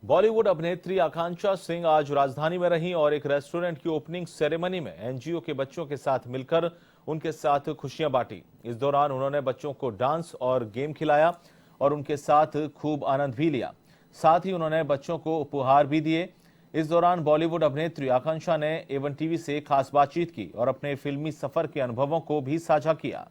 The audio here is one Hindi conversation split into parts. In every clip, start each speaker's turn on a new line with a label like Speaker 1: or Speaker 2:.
Speaker 1: बॉलीवुड अभिनेत्री आकांक्षा सिंह आज राजधानी में रहीं और एक रेस्टोरेंट की ओपनिंग सेरेमनी में एनजीओ के बच्चों के साथ मिलकर उनके साथ खुशियां बांटी। इस दौरान उन्होंने बच्चों को डांस और गेम खिलाया और उनके साथ खूब आनंद भी लिया। साथ ही उन्होंने बच्चों को उपहार भी दिए। इस दौरान बॉलीवुड अभिनेत्री आकांक्षा ने A1 टीवी से खास बातचीत की और अपने फिल्मी सफर के अनुभवों को भी साझा किया।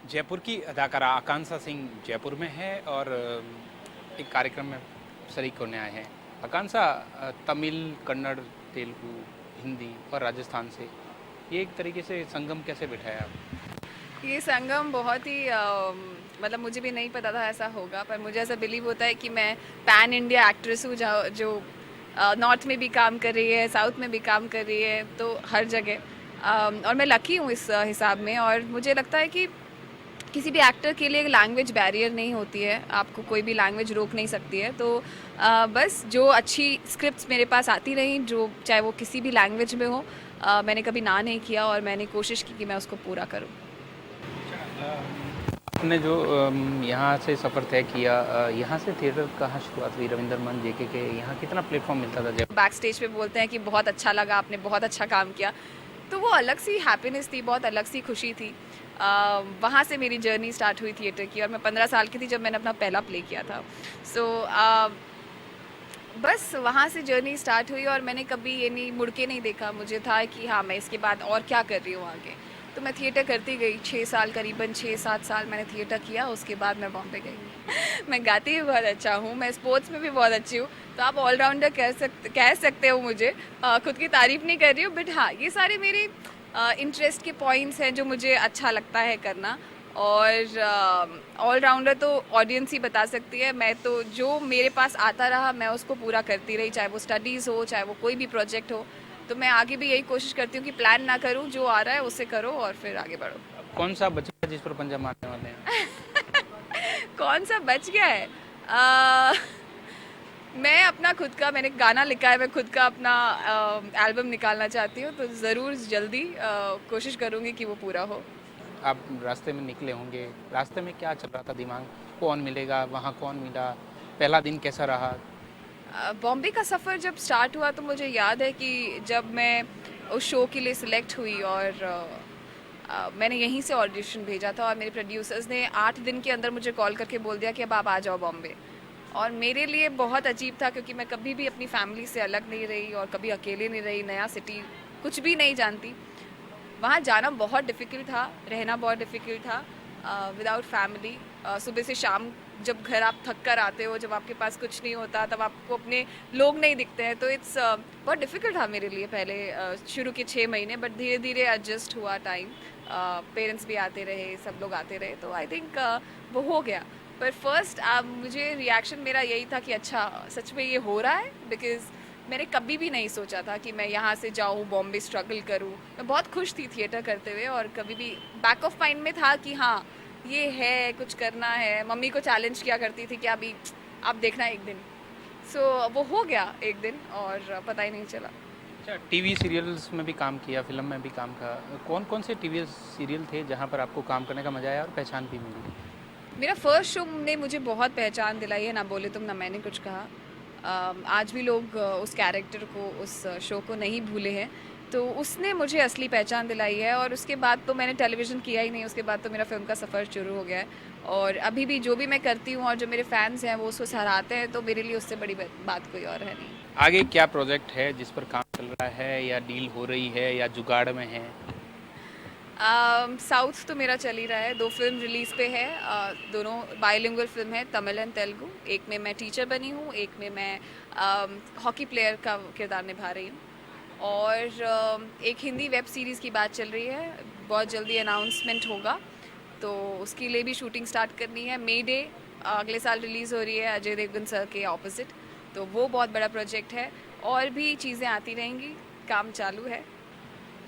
Speaker 2: जयपुर की अदाकारा आकांक्षा सिंह जयपुर में है और एक कार्यक्रम में शरीक होने आए हैं। आकांक्षा तमिल, कन्नड़, तेलुगु, हिंदी और राजस्थान से ये एक तरीके से संगम कैसे बिठाया आप?
Speaker 3: ये संगम बहुत ही मतलब मुझे भी नहीं पता था ऐसा होगा, पर मुझे ऐसा बिलीव होता है कि मैं पैन इंडिया एक्ट्रेस हूँ जो नॉर्थ में भी काम कर रही है, साउथ में भी काम कर रही है, तो हर जगह और मैं लकी हूँ इस हिसाब में। और मुझे लगता है कि किसी भी एक्टर के लिए लैंग्वेज बैरियर नहीं होती है, आपको कोई भी लैंग्वेज रोक नहीं सकती है। तो बस जो अच्छी स्क्रिप्ट्स मेरे पास आती रहीं, जो चाहे वो किसी भी लैंग्वेज में हो, मैंने कभी ना नहीं किया और मैंने कोशिश की कि मैं उसको पूरा करूं।
Speaker 2: आपने जो यहाँ से सफ़र तय किया, यहाँ से थिएटर कहाँ शुरुआत हुई? रविंद्र मंच, जेके के यहाँ कितना प्लेटफॉर्म मिलता था? जब
Speaker 3: बैक स्टेज पे बोलते हैं कि बहुत अच्छा लगा, आपने बहुत अच्छा काम किया, तो वो अलग सी हैप्पीनेस थी, बहुत अलग सी खुशी थी। वहाँ से मेरी जर्नी स्टार्ट हुई थिएटर की और मैं 15 साल की थी जब मैंने अपना पहला प्ले किया था। बस वहाँ से जर्नी स्टार्ट हुई और मैंने कभी ये नहीं मुड़ के नहीं देखा। मुझे था कि हाँ, मैं इसके बाद और क्या कर रही हूँ आगे, तो मैं थिएटर करती गई। 6 साल, करीबन 6-7 साल मैंने थिएटर किया। उसके बाद मैं बॉम्बे गई। मैं गाती भी बहुत अच्छा हूँ, मैं स्पोर्ट्स में भी बहुत अच्छी हूँ, तो आप ऑलराउंडर कह सकते हो मुझे। खुद की तारीफ नहीं कर रही हूँ, बट हाँ, ये सारे मेरे इंटरेस्ट के पॉइंट्स हैं जो मुझे अच्छा लगता है करना। और ऑलराउंडर तो ऑडियंस ही बता सकती है। मैं तो जो मेरे पास आता रहा मैं उसको पूरा करती रही, चाहे वो स्टडीज़ हो, चाहे वो कोई भी प्रोजेक्ट हो। तो मैं आगे भी यही कोशिश करती हूँ कि प्लान ना करूँ, जो आ रहा है उसे करो और फिर आगे बढ़ो।
Speaker 2: कौन सा बचा जिस पर पंजा मारने वाले हैं?
Speaker 3: कौन सा बच गया है? मैं अपना खुद का, मैंने गाना लिखा है, मैं खुद का अपना एल्बम निकालना चाहती हूँ, तो ज़रूर जल्दी कोशिश करूँगी कि वो पूरा हो।
Speaker 2: आप रास्ते में निकले होंगे, रास्ते में क्या चल रहा था दिमाग? कौन मिलेगा, वहाँ कौन मिला, पहला दिन कैसा रहा?
Speaker 3: बॉम्बे का सफ़र जब स्टार्ट हुआ तो मुझे याद है कि जब मैं उस शो के लिए सिलेक्ट हुई और मैंने यहीं से ऑडिशन भेजा था और मेरे प्रोड्यूसर्स ने 8 दिन के अंदर मुझे कॉल करके बोल दिया कि अब आप आ जाओ बॉम्बे। और मेरे लिए बहुत अजीब था, क्योंकि मैं कभी भी अपनी फैमिली से अलग नहीं रही और कभी अकेले नहीं रही, नया सिटी कुछ भी नहीं जानती। वहाँ जाना बहुत डिफ़िकल्ट था, रहना बहुत डिफ़िकल्ट था विदाउट फैमिली। सुबह से शाम जब घर आप थक कर आते हो, जब आपके पास कुछ नहीं होता, तब आपको अपने लोग नहीं दिखते हैं, तो इट्स बहुत डिफ़िकल्ट था मेरे लिए पहले शुरू के 6 महीने। बट धीरे धीरे एडजस्ट हुआ टाइम, पेरेंट्स भी आते रहे, सब लोग आते रहे, तो आई थिंक वो हो गया। पर फर्स्ट मुझे रिएक्शन मेरा यही था कि अच्छा, सच में ये हो रहा है, बिकॉज़ मैंने कभी भी नहीं सोचा था कि मैं यहाँ से जाऊँ, बॉम्बे स्ट्रगल करूँ। मैं बहुत खुश थी थिएटर करते हुए और कभी भी बैक ऑफ माइंड में था कि हाँ, ये है, कुछ करना है। मम्मी को चैलेंज किया करती थी कि अभी आप देखना एक दिन। वो हो गया एक दिन और पता ही नहीं चला।
Speaker 2: अच्छा, टीवी सीरियल्स में भी काम किया, फिल्म में भी काम किया। कौन कौन से टीवी सीरियल थे जहाँ पर आपको काम करने का मजा आया और पहचान भी मिली?
Speaker 3: मेरा फर्स्ट शो ने मुझे बहुत पहचान दिलाई है, ना बोले तुम ना मैंने कुछ कहा। आज भी लोग उस कैरेक्टर को, उस शो को नहीं भूले हैं, तो उसने मुझे असली पहचान दिलाई है। और उसके बाद तो मैंने टेलीविज़न किया ही नहीं, उसके बाद तो मेरा फिल्म का सफ़र शुरू हो गया है। और अभी भी जो भी मैं करती हूँ और जो मेरे फैंस हैं वो उसको सराहते हैं, तो मेरे लिए उससे बड़ी बात कोई और है नहीं।
Speaker 2: आगे क्या प्रोजेक्ट है जिस पर काम चल रहा है, या डील हो रही है, या जुगाड़ में है?
Speaker 3: साउथ तो मेरा चल ही रहा है, 2 फिल्म रिलीज़ पे है। दोनों बाइलिंगुअल फिल्म है, तमिल एंड तेलुगु। एक में मैं टीचर बनी हूँ, एक में मैं हॉकी प्लेयर का किरदार निभा रही हूँ। और एक हिंदी वेब सीरीज़ की बात चल रही है, बहुत जल्दी अनाउंसमेंट होगा, तो उसके लिए भी शूटिंग स्टार्ट करनी है। मे डे अगले साल रिलीज़ हो रही है, अजय देवगन सर के ऑपोजिट, तो वो बहुत बड़ा प्रोजेक्ट है। और भी चीज़ें आती रहेंगी, काम चालू है।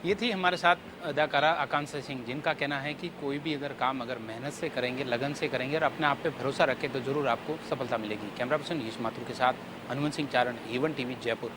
Speaker 2: ये थी हमारे साथ अदाकारा आकांक्षा सिंह, जिनका कहना है कि कोई भी अगर काम अगर मेहनत से करेंगे, लगन से करेंगे और अपने आप पे भरोसा रखें तो ज़रूर आपको सफलता मिलेगी। कैमरा पर्सन यश माथुर के साथ हनुमान सिंह चारण, A1 टीवी जयपुर।